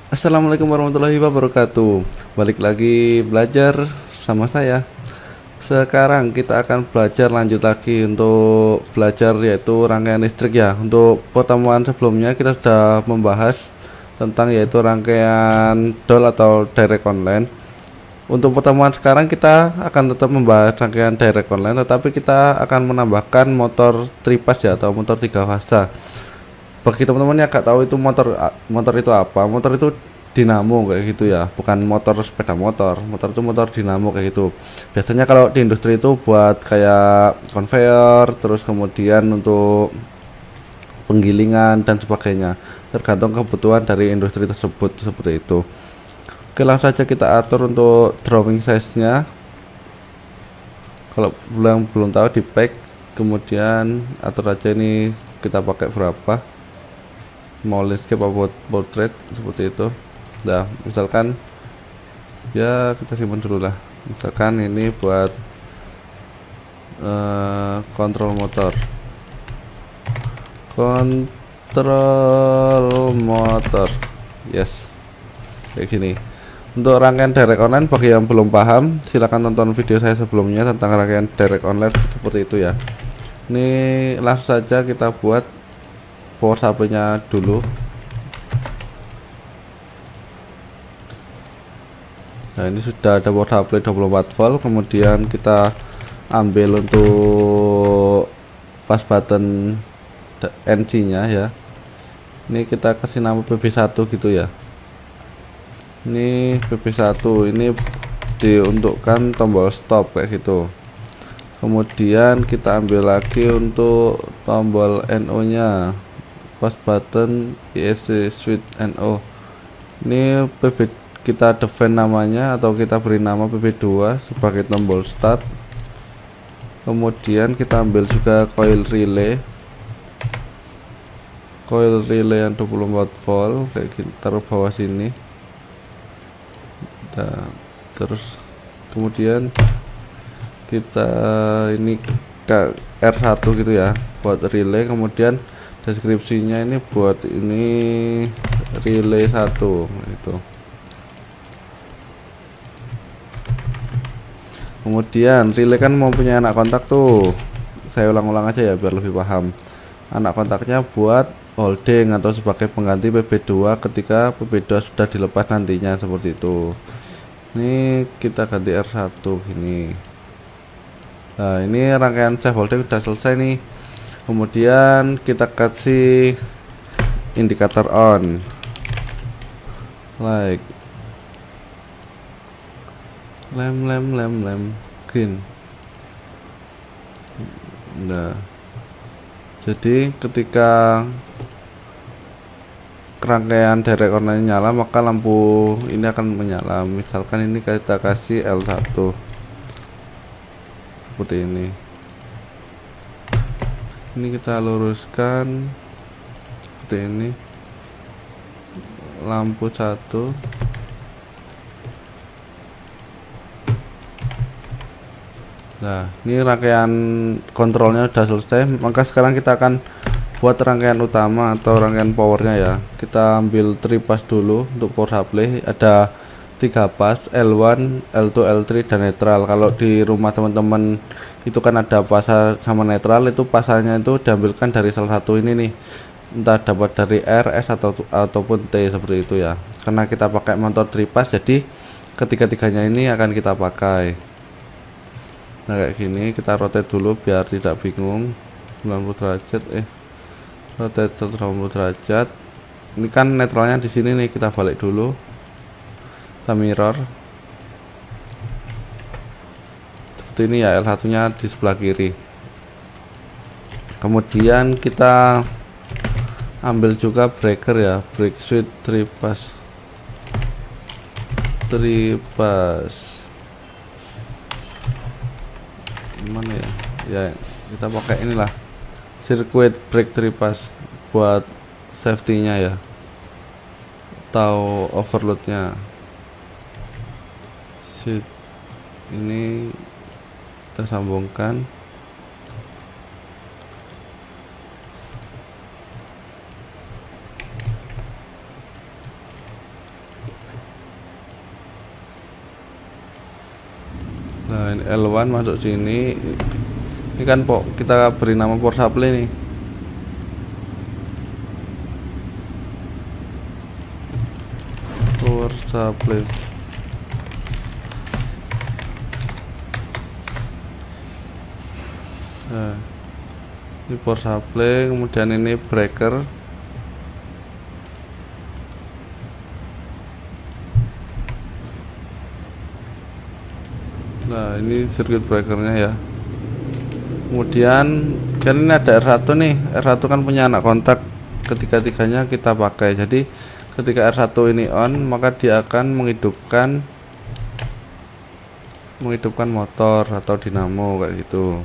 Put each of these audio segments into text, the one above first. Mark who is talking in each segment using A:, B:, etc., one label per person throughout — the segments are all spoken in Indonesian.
A: Assalamualaikum warahmatullahi wabarakatuh. Balik lagi belajar sama saya. Sekarang kita akan belajar lanjut lagi untuk belajar yaitu rangkaian listrik ya. Untuk pertemuan sebelumnya kita sudah membahas tentang yaitu rangkaian DOL atau direct online. Untuk pertemuan sekarang kita akan tetap membahas rangkaian direct online, tetapi kita akan menambahkan motor tripas ya atau motor tiga fasa. Bagi teman-teman yang nggak tahu itu motor itu apa, motor itu dinamo kayak gitu ya, bukan motor sepeda motor. Motor itu motor dinamo kayak gitu. Biasanya kalau di industri itu buat kayak conveyor, terus kemudian untuk penggilingan dan sebagainya, tergantung kebutuhan dari industri tersebut seperti itu. Oke, langsung saja kita atur untuk drawing size nya. Kalau belum tahu di pack, kemudian atur aja ini kita pakai berapa, mau landscape atau portrait seperti itu. Nah, misalkan ya kita simpan dulu lah. Misalkan ini buat kontrol motor. Kontrol motor. Yes. Kayak gini. Untuk rangkaian direct online bagi yang belum paham, silahkan tonton video saya sebelumnya tentang rangkaian direct online seperti itu ya. Ini langsung saja kita buat power supply-nya dulu. Nah, ini sudah ada power supply 24 volt, kemudian kita ambil untuk pas button NC-nya ya. Ini kita kasih nama PB1 gitu ya. Ini PB1, ini diuntukkan tombol stop kayak gitu. Kemudian kita ambil lagi untuk tombol NO nya, pas button ESC switch NO. Ini PB kita define namanya atau kita beri nama PB2 sebagai tombol start. Kemudian kita ambil juga coil relay yang 24 volt kayak gitu, taruh bawah sini. Nah, terus kemudian kita ini ke R1 gitu ya buat relay, kemudian deskripsinya ini buat ini relay 1 itu. Kemudian relay kan mempunyai anak kontak tuh, saya ulang-ulang aja ya biar lebih paham. Anak kontaknya buat holding atau sebagai pengganti PB2 ketika PB2 sudah dilepas nantinya seperti itu. Ini kita ganti R1 gini. Nah, ini rangkaian save holding sudah selesai nih. Kemudian kita kasih indikator on, like lem green. Nah, jadi ketika rangkaian direct online nyala maka lampu ini akan menyala. Misalkan ini kita kasih L1 seperti ini. Ini kita luruskan seperti ini, lampu 1. Nah, ini rangkaian kontrolnya sudah selesai, maka sekarang kita akan buat rangkaian utama atau rangkaian powernya ya. Kita ambil tripas dulu untuk power supply, ada 3 pas, L1, L2, L3 dan netral. Kalau di rumah teman-teman itu kan ada pasar sama netral, itu pasarnya itu diambilkan dari salah satu ini nih, entah dapat dari R, S ataupun T seperti itu ya. Karena kita pakai motor tripas, jadi ketiga-tiganya ini akan kita pakai. Nah, kayak gini kita rotate dulu biar tidak bingung. 90 derajat rotate 90 derajat. Ini kan netralnya di sini nih, kita balik dulu, kita mirror seperti ini ya. L1 nya di sebelah kiri. Kemudian kita ambil juga breaker ya, break switch tripas mana ya, ya kita pakai inilah circuit break tripas buat safety nya ya atau overload nya. Ini kita sambungkan. Nah ini L1 masuk sini. Ini kan kita beri nama power supply nih. Power supply. Nah, ini power supply, kemudian ini breaker. Nah ini circuit breakernya ya. Kemudian kan ini ada R1 nih. R1 kan punya anak kontak, ketiga-tiganya kita pakai. Jadi ketika R1 ini on, maka dia akan menghidupkan motor atau dinamo kayak gitu.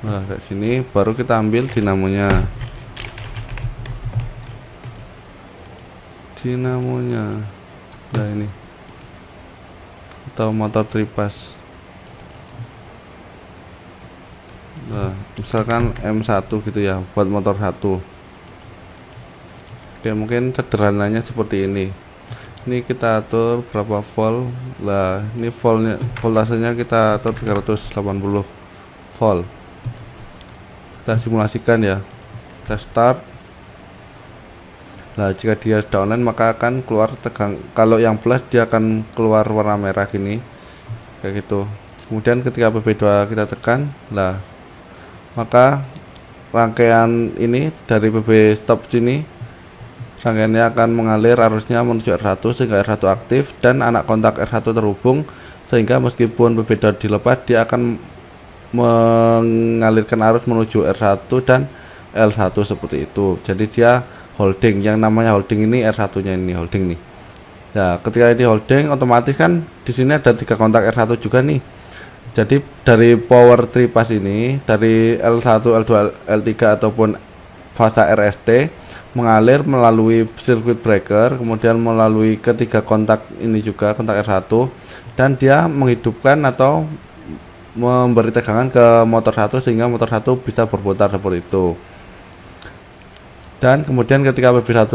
A: Nah kayak gini baru kita ambil dinamonya. Nah ini atau motor tripas. Nah misalkan M1 gitu ya, buat motor 1. Oke, mungkin sederhananya seperti ini. Ini kita atur berapa volt. Lah ini voltasenya kita atur 380 volt. Kita simulasikan ya, kita start. Nah jika dia sudah online maka akan keluar tegang. Kalau yang plus dia akan keluar warna merah gini kayak gitu. Kemudian ketika PB2 kita tekan, lah maka rangkaian ini dari PB stop sini, rangkaiannya akan mengalir arusnya menuju R1 sehingga R1 aktif dan anak kontak R1 terhubung, sehingga meskipun PB2 dilepas dia akan mengalirkan arus menuju R1 dan L1 seperti itu. Jadi dia holding, yang namanya holding ini R1 nya ini holding nih. Nah ketika ini holding, otomatis kan di sini ada 3 kontak R1 juga nih. Jadi dari power tripas ini, dari L1, L2, L3 ataupun fase RST mengalir melalui circuit breaker, kemudian melalui ketiga kontak ini juga, kontak R1, dan dia menghidupkan atau memberi tegangan ke motor 1 sehingga motor 1 bisa berputar seperti itu. Dan kemudian ketika PB1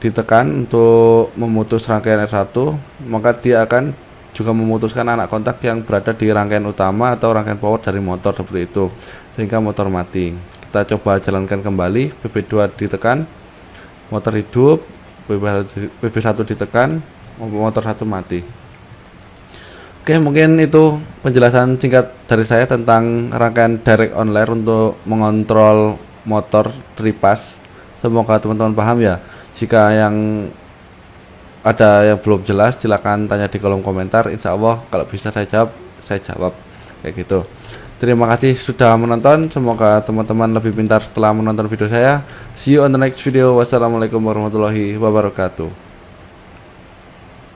A: ditekan untuk memutus rangkaian R1, maka dia akan juga memutuskan anak kontak yang berada di rangkaian utama atau rangkaian power dari motor seperti itu, sehingga motor mati. Kita coba jalankan kembali, PB2 ditekan, motor hidup, PB1 ditekan, motor 1 mati. Oke, mungkin itu penjelasan singkat dari saya tentang rangkaian direct on layer untuk mengontrol motor tripas. Semoga teman-teman paham ya. Jika yang ada yang belum jelas silakan tanya di kolom komentar. Insya Allah kalau bisa saya jawab kayak gitu. Terima kasih sudah menonton. Semoga teman-teman lebih pintar setelah menonton video saya. See you on the next video. Wassalamualaikum warahmatullahi wabarakatuh.